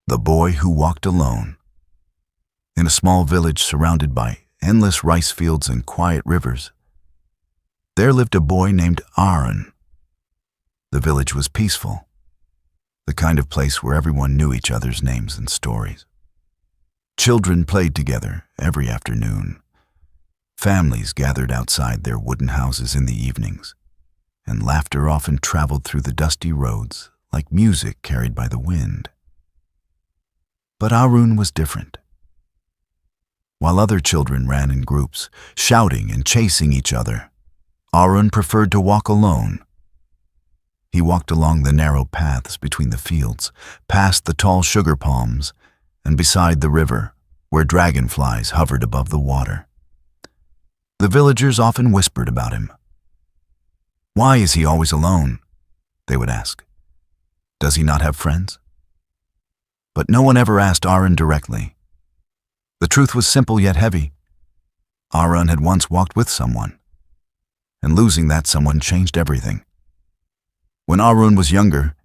The Boy Who Walked Alone. In a small village surrounded by endless rice fields and quiet rivers, there lived a boy named Aaron. The village was peaceful, the kind of place where everyone knew each other's names and stories. Children played together every afternoon. Families gathered outside their wooden houses in the evenings, and laughter often traveled through the dusty roads like music carried by the wind. But Aaron was different. While other children ran in groups, shouting and chasing each other, Aaron preferred to walk alone. He walked along the narrow paths between the fields, past the tall sugar palms, and beside the river, where dragonflies hovered above the water. The villagers often whispered about him. "Why is he always alone?" they would ask. "Does he not have friends?" But no one ever asked Aaron directly. The truth was simple yet heavy. Aaron had once walked with someone, and losing that someone changed everything. When Aaron was younger,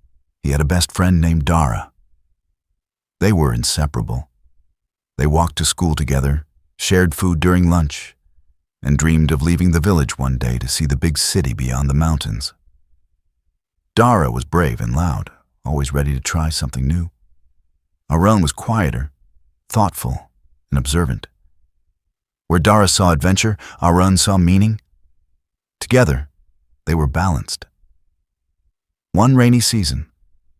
he had a best friend named Dara. They were inseparable. They walked to school together, shared food during lunch, and dreamed of leaving the village one day to see the big city beyond the mountains. Dara was brave and loud, always ready to try something new. Aaron was quieter, thoughtful, and observant. Where Dara saw adventure, Aaron saw meaning. Together, they were balanced. One rainy season,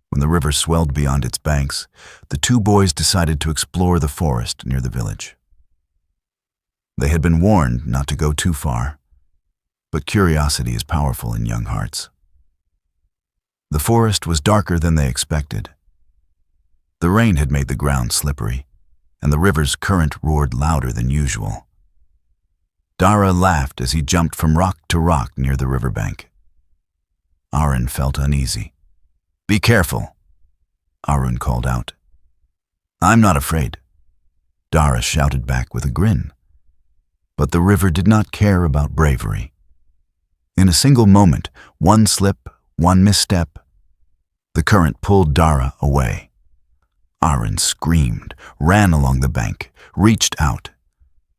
when the river swelled beyond its banks, the two boys decided to explore the forest near the village. They had been warned not to go too far, but curiosity is powerful in young hearts. The forest was darker than they expected. The rain had made the ground slippery, and the river's current roared louder than usual. Dara laughed as he jumped from rock to rock near the riverbank. Aaron felt uneasy. "Be careful," Aaron called out. "I'm not afraid," Dara shouted back with a grin. But the river did not care about bravery. In a single moment, one slip, one misstep, the current pulled Dara away. Aaron screamed, ran along the bank, reached out,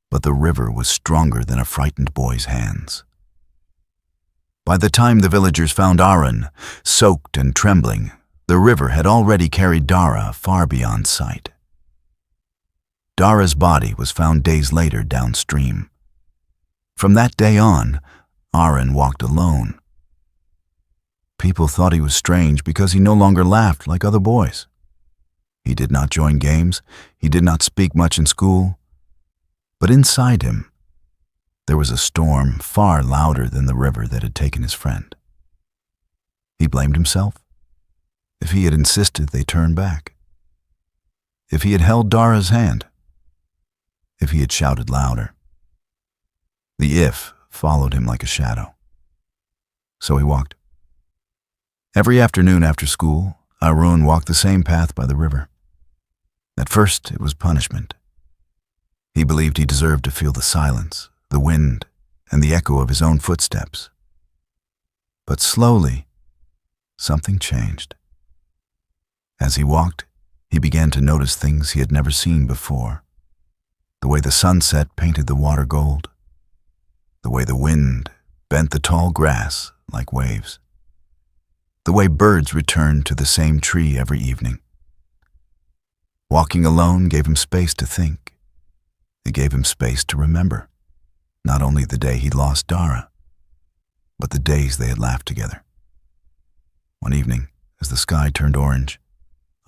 but the river was stronger than a frightened boy's hands. By the time the villagers found Aaron, soaked and trembling, the river had already carried Dara far beyond sight. Dara's body was found days later downstream. From that day on, Aaron walked alone. People thought he was strange because he no longer laughed like other boys. He did not join games, he did not speak much in school, but inside him, there was a storm far louder than the river that had taken his friend. He blamed himself. If he had insisted, they turned back. If he had held Dara's hand. If he had shouted louder. The if followed him like a shadow. So he walked. Every afternoon after school, Aaron walked the same path by the river. At first, it was punishment. He believed he deserved to feel the silence, the wind, and the echo of his own footsteps. But slowly, something changed. As he walked, he began to notice things he had never seen before. The way the sunset painted the water gold. The way the wind bent the tall grass like waves. The way birds returned to the same tree every evening. Walking alone gave him space to think. It gave him space to remember, not only the day he lost Dara, but the days they had laughed together. One evening, as the sky turned orange,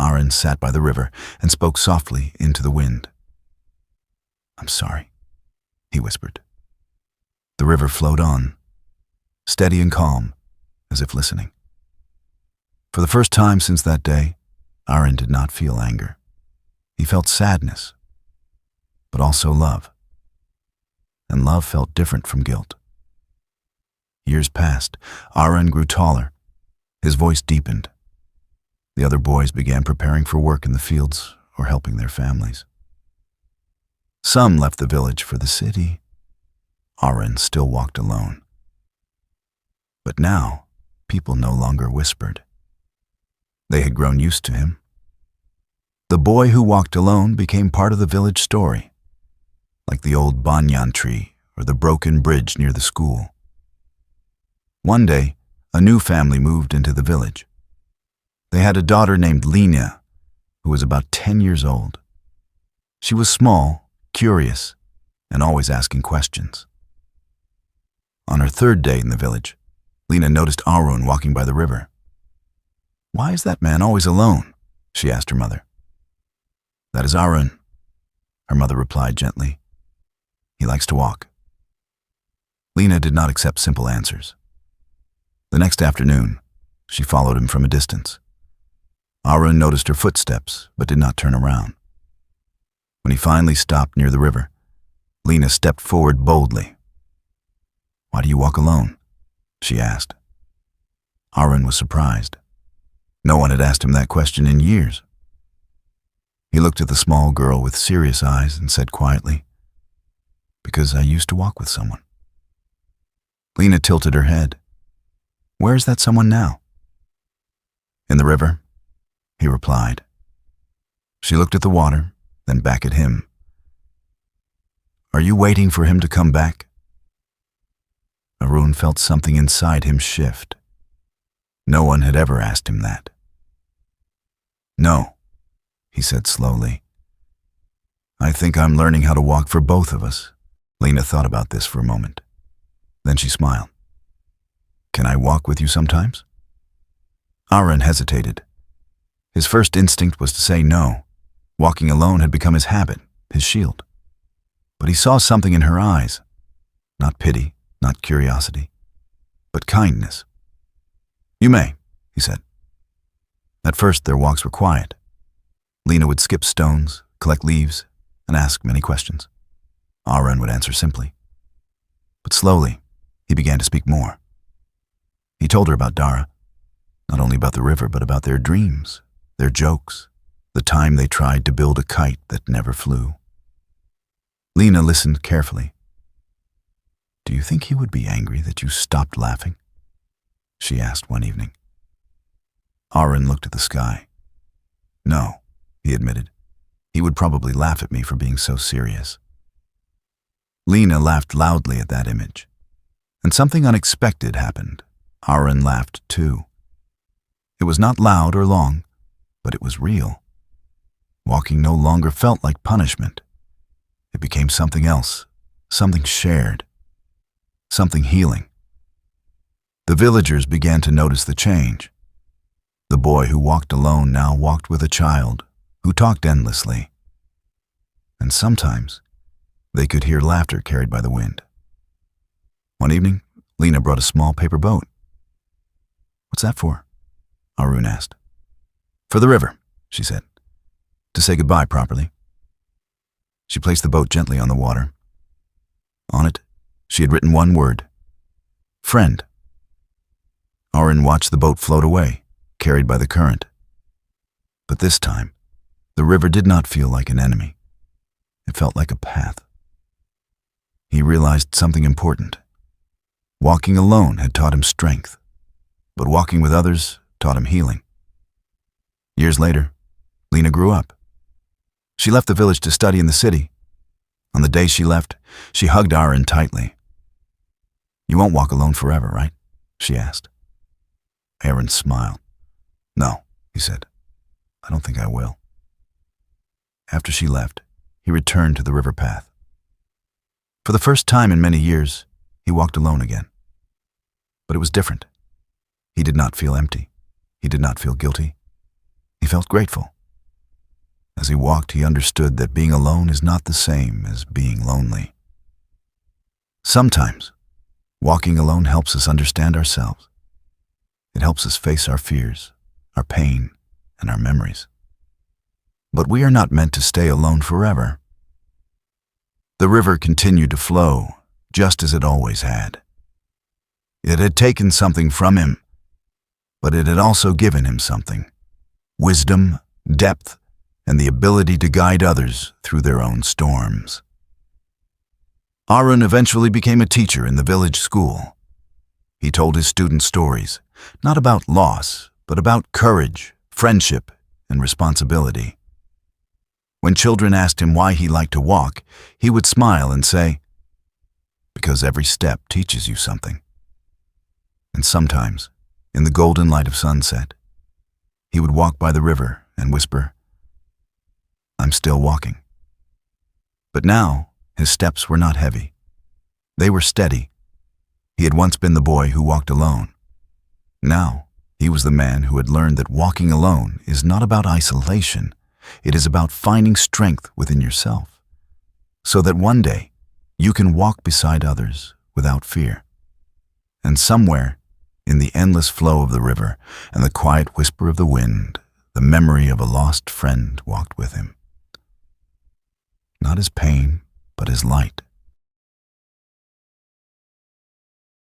Aaron sat by the river and spoke softly into the wind. "I'm sorry," he whispered. The river flowed on, steady and calm, as if listening. For the first time since that day, Aaron did not feel anger. He felt sadness, but also love. And love felt different from guilt. Years passed. Aaron grew taller. His voice deepened. The other boys began preparing for work in the fields or helping their families. Some left the village for the city. Aaron still walked alone. But now, people no longer whispered. They had grown used to him. The boy who walked alone became part of the village story, like the old banyan tree or the broken bridge near the school. One day, a new family moved into the village. They had a daughter named Lena, who was about 10 years old. She was small, curious, and always asking questions. On her third day in the village, Lena noticed Arun walking by the river. "Why is that man always alone?" she asked her mother. "That is Arun," her mother replied gently. "He likes to walk." Lena did not accept simple answers. The next afternoon, she followed him from a distance. Arun noticed her footsteps, but did not turn around. When he finally stopped near the river, Lena stepped forward boldly. "Why do you walk alone?" she asked. Arun was surprised. No one had asked him that question in years. He looked at the small girl with serious eyes and said quietly, "Because I used to walk with someone." Lena tilted her head. "Where is that someone now?" "In the river," he replied. She looked at the water, then back at him. "Are you waiting for him to come back?" Arun felt something inside him shift. No one had ever asked him that. "No," he said slowly. "I think I'm learning how to walk for both of us." Lena thought about this for a moment. Then she smiled. "Can I walk with you sometimes?" Arun hesitated. His first instinct was to say no. Walking alone had become his habit, his shield. But he saw something in her eyes. Not pity, not curiosity, but kindness. "You may," he said. At first, their walks were quiet. Lena would skip stones, collect leaves, and ask many questions. Arun would answer simply. But slowly, he began to speak more. He told her about Dara, not only about the river, but about their dreams, their jokes, the time they tried to build a kite that never flew. Lena listened carefully. "Do you think he would be angry that you stopped laughing?" she asked one evening. Arun looked at the sky. "No," he admitted. "He would probably laugh at me for being so serious." Lena laughed loudly at that image. And something unexpected happened. Arun laughed too. It was not loud or long, but it was real. Walking no longer felt like punishment. It became something else, something shared, something healing. The villagers began to notice the change. The boy who walked alone now walked with a child who talked endlessly. And sometimes they could hear laughter carried by the wind. One evening, Lena brought a small paper boat. "What's that for?" Arun asked. "For the river," she said, "to say goodbye properly." She placed the boat gently on the water. On it, she had written one word: friend. Arun watched the boat float away, carried by the current. But this time, the river did not feel like an enemy. It felt like a path. He realized something important. Walking alone had taught him strength, but walking with others taught him healing. Years later, Lena grew up. She left the village to study in the city. On the day she left, she hugged Arun tightly. "You won't walk alone forever, right?" she asked. Arun smiled. "No," he said. "I don't think I will." After she left, he returned to the river path. For the first time in many years, he walked alone again. But it was different. He did not feel empty. He did not feel guilty. He felt grateful. As he walked, he understood that being alone is not the same as being lonely. Sometimes, walking alone helps us understand ourselves. It helps us face our fears, our pain, and our memories. But we are not meant to stay alone forever. The river continued to flow, just as it always had. It had taken something from him, but it had also given him something: wisdom, depth, and the ability to guide others through their own storms. Arun eventually became a teacher in the village school. He told his students stories, not about loss, but about courage, friendship, and responsibility. When children asked him why he liked to walk, he would smile and say, "Because every step teaches you something." And sometimes, in the golden light of sunset, he would walk by the river and whisper, "I'm still walking." But now, his steps were not heavy. They were steady. He had once been the boy who walked alone. Now, he was the man who had learned that walking alone is not about isolation. It is about finding strength within yourself, so that one day you can walk beside others without fear. And somewhere, in the endless flow of the river and the quiet whisper of the wind, the memory of a lost friend walked with him. Not his pain, but his light.